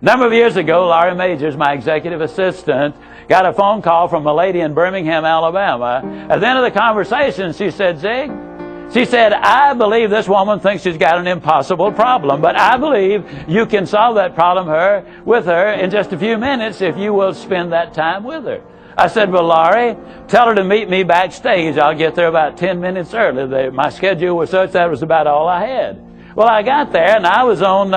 A number of years ago, Laurie Majors, my executive assistant, got a phone call from a lady in Birmingham, Alabama. At the end of the conversation, she said, Zig, she said, I believe this woman thinks she's got an impossible problem, but I believe you can solve that problem with her in just a few minutes if you will spend that time with her. I said, well, Laurie, tell her to meet me backstage. I'll get there about 10 minutes early. My schedule was such that was about all I had. Well, I got there, and I was on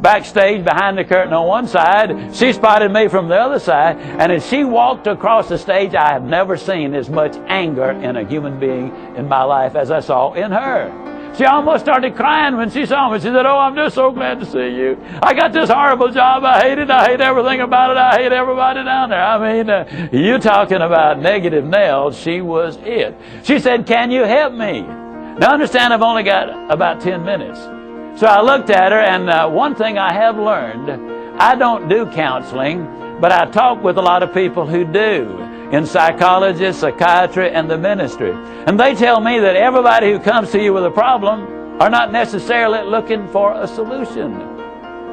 backstage behind the curtain on one side. She spotted me from the other side, and as she walked across the stage, I have never seen as much anger in a human being in my life as I saw in her. She almost started crying when she saw me. She said, oh, I'm just so glad to see you. I got this horrible job. I hate it. I hate everything about it. I hate everybody down there. I mean, you talking about negative nails. She was it. She said, can you help me? Now, understand, I've only got about 10 minutes. So I looked at her, and one thing I have learned, I don't do counseling, but I talk with a lot of people who do, in psychology, psychiatry, and the ministry. And they tell me that everybody who comes to you with a problem are not necessarily looking for a solution.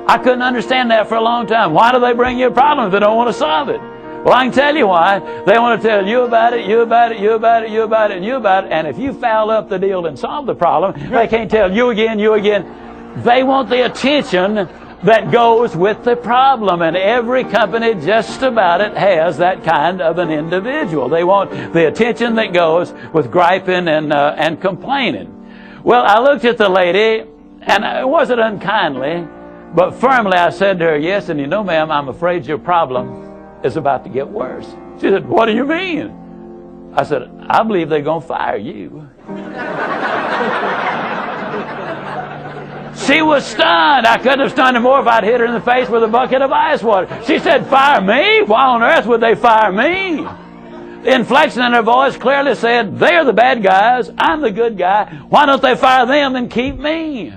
I couldn't understand that for a long time. Why do they bring you a problem if they don't want to solve it? Well, I can tell you why. They want to tell you about it, you about it, you about it, you about it, and you about it. And if you foul up the deal and solve the problem, they can't tell you again, you again. They want the attention that goes with the problem, and every company just about it has that kind of an individual. They want the attention that goes with griping and complaining. Well, I looked at the lady, and it wasn't unkindly, but firmly I said to her, yes, and you know, ma'am, I'm afraid your problem is about to get worse. She said, what do you mean? I said, I believe they're going to fire you. She was stunned. I couldn't have stunned her more if I'd hit her in the face with a bucket of ice water. She said, fire me? Why on earth would they fire me? The inflection in her voice clearly said, they're the bad guys, I'm the good guy. Why don't they fire them and keep me?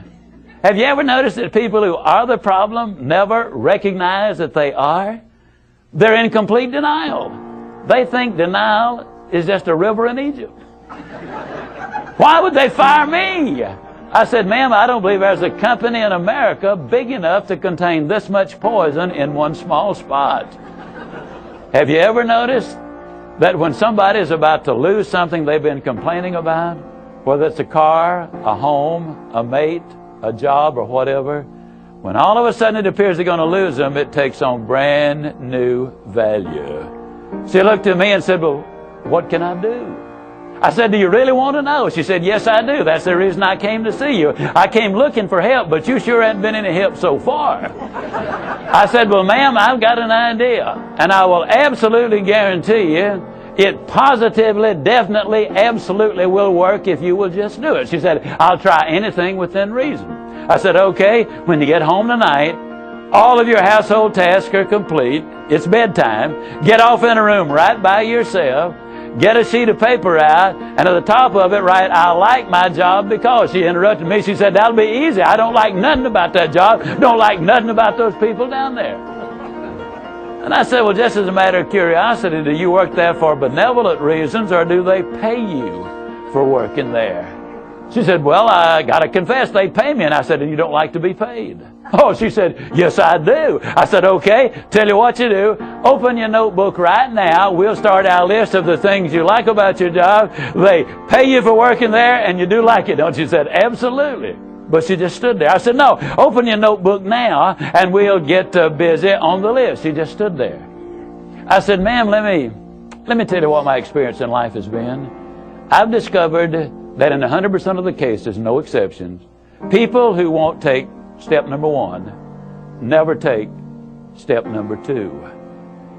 Have you ever noticed that people who are the problem never recognize that they are? They're in complete denial. They think denial is just a river in Egypt. Why would they fire me? I said, ma'am, I don't believe there's a company in America big enough to contain this much poison in one small spot. Have you ever noticed that when somebody is about to lose something they've been complaining about, whether it's a car, a home, a mate, a job, or whatever, when all of a sudden it appears they're going to lose them, it takes on brand new value. She looked at me and said, well, what can I do? I said, do you really want to know? She said, yes, I do. That's the reason I came to see you. I came looking for help, but you sure haven't been any help so far. I said, well, ma'am, I've got an idea, and I will absolutely guarantee you it positively, definitely, absolutely will work if you will just do it. She said, I'll try anything within reason. I said, okay, when you get home tonight, all of your household tasks are complete. It's bedtime. Get off in a room right by yourself. Get a sheet of paper out, and at the top of it write, I like my job because. She interrupted me. She said, that'll be easy. I don't like nothing about that job. Don't like nothing about those people down there. And I said, well, just as a matter of curiosity, do you work there for benevolent reasons, or do they pay you for working there? She said, well, I got to confess, they pay me. And I said, and you don't like to be paid? Oh, she said, yes, I do. I said, okay, tell you what you do. Open your notebook right now. We'll start our list of the things you like about your job. They pay you for working there, and you do like it, don't you? She said, absolutely. But she just stood there. I said, no, open your notebook now, and we'll get busy on the list. She just stood there. I said, ma'am, let me tell you what my experience in life has been. I've discovered that in 100% of the cases, no exceptions, people who won't take step number one never take step number two.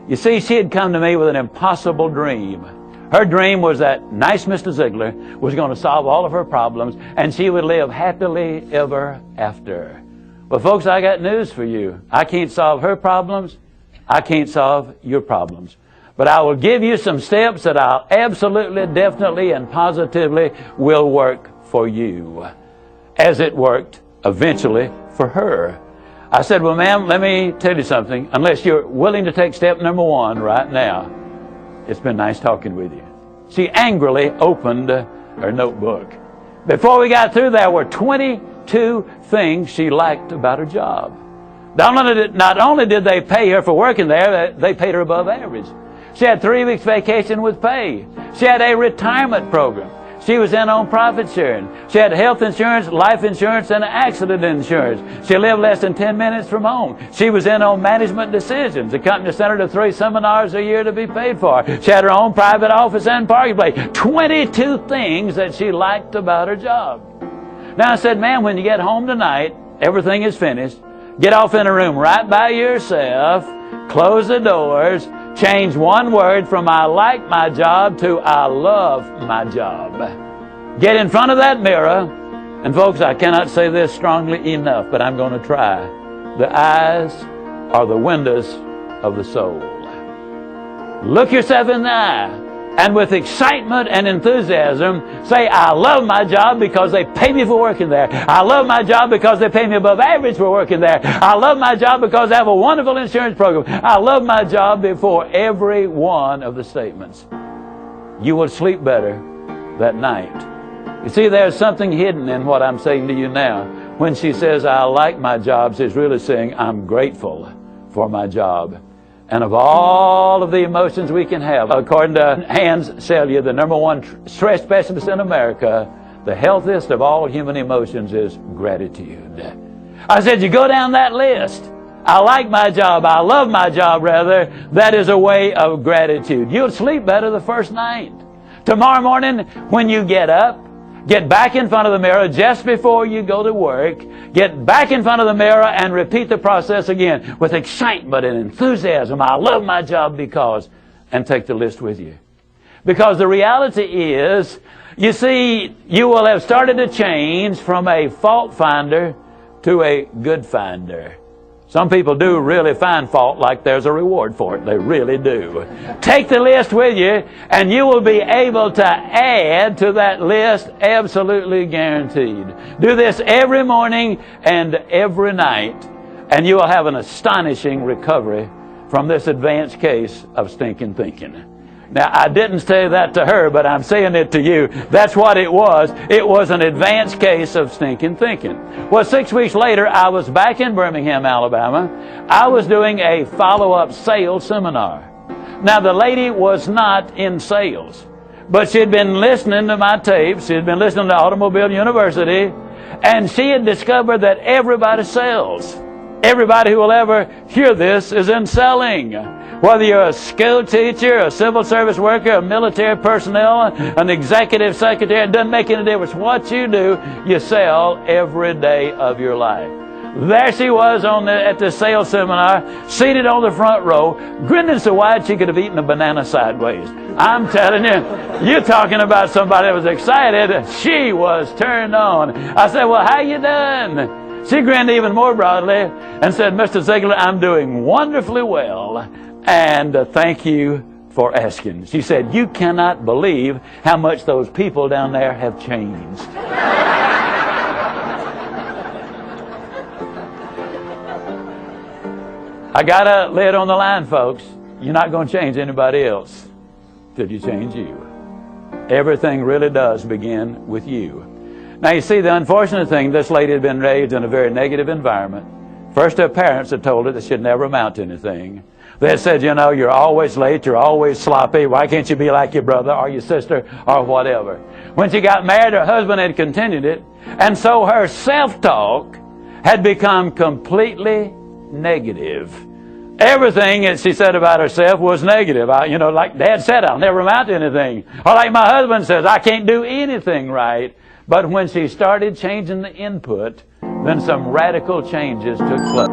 You see, she had come to me with an impossible dream. Her dream was that nice Mr. Ziglar was going to solve all of her problems, and she would live happily ever after. Well, folks, I got news for you. I can't solve her problems. I can't solve your problems. But I will give you some steps that I'll absolutely, definitely, and positively will work for you, as it worked eventually for her. I said, well, ma'am, let me tell you something. Unless you're willing to take step number one right now, it's been nice talking with you. She angrily opened her notebook. Before we got through, there were 22 things she liked about her job. Not only did they pay her for working there, they paid her above average. She had 3 weeks vacation with pay. She had a retirement program. She was in on profit sharing. She had health insurance, life insurance, and accident insurance. She lived less than 10 minutes from home. She was in on management decisions. The company sent her to 3 seminars a year to be paid for. She had her own private office and parking place. 22 things that she liked about her job. Now I said, ma'am, when you get home tonight, everything is finished. Get off in a room right by yourself. Close the doors. Change one word from I like my job to I love my job. Get in front of that mirror. And folks, I cannot say this strongly enough, but I'm going to try. The eyes are the windows of the soul. Look yourself in the eye. And with excitement and enthusiasm, say, I love my job because they pay me for working there. I love my job because they pay me above average for working there. I love my job because I have a wonderful insurance program. I love my job before every one of the statements. You will sleep better that night. You see, there's something hidden in what I'm saying to you now. When she says, I like my job, she's really saying, I'm grateful for my job. And of all of the emotions we can have, according to Hans Selye, the #1 stress specialist in America, the healthiest of all human emotions is gratitude. I said, you go down that list. I like my job. I love my job, rather. That is a way of gratitude. You'll sleep better the first night. Tomorrow morning, when you get up, get back in front of the mirror just before you go to work. Get back in front of the mirror and repeat the process again with excitement and enthusiasm. I love my job because, and take the list with you. Because the reality is, you see, you will have started to change from a fault finder to a good finder. Some people do really find fault like there's a reward for it. They really do. Take the list with you, and you will be able to add to that list, absolutely guaranteed. Do this every morning and every night, and you will have an astonishing recovery from this advanced case of stinking thinking. Now, I didn't say that to her, but I'm saying it to you. That's what it was. It was an advanced case of stinking thinking. Well, 6 weeks later, I was back in Birmingham, Alabama. I was doing a follow-up sales seminar. Now, the lady was not in sales, but she had been listening to my tapes. She had been listening to Automobile University, and she had discovered that everybody sells. Everybody who will ever hear this is in selling. Whether you're a school teacher, a civil service worker, a military personnel, an executive secretary, it doesn't make any difference what you do. You sell every day of your life. There she was at the sales seminar, seated on the front row, grinning so wide she could have eaten a banana sideways. I'm telling you, you're talking about somebody that was excited. She was turned on. I said, well, how you doing? She grinned even more broadly and said, Mr. Ziglar, I'm doing wonderfully well. And thank you for asking. She said, you cannot believe how much those people down there have changed. I got to lay it on the line, folks. You're not going to change anybody else till you change you. Everything really does begin with you. Now, you see, the unfortunate thing, this lady had been raised in a very negative environment. First, her parents had told her that she'd never amount to anything. They had said, you know, you're always late, you're always sloppy, why can't you be like your brother or your sister or whatever? When she got married, her husband had continued it, and so her self-talk had become completely negative. Everything that she said about herself was negative. Like Dad said, I'll never amount to anything. Or like my husband says, I can't do anything right. But when she started changing the input, then some radical changes took place.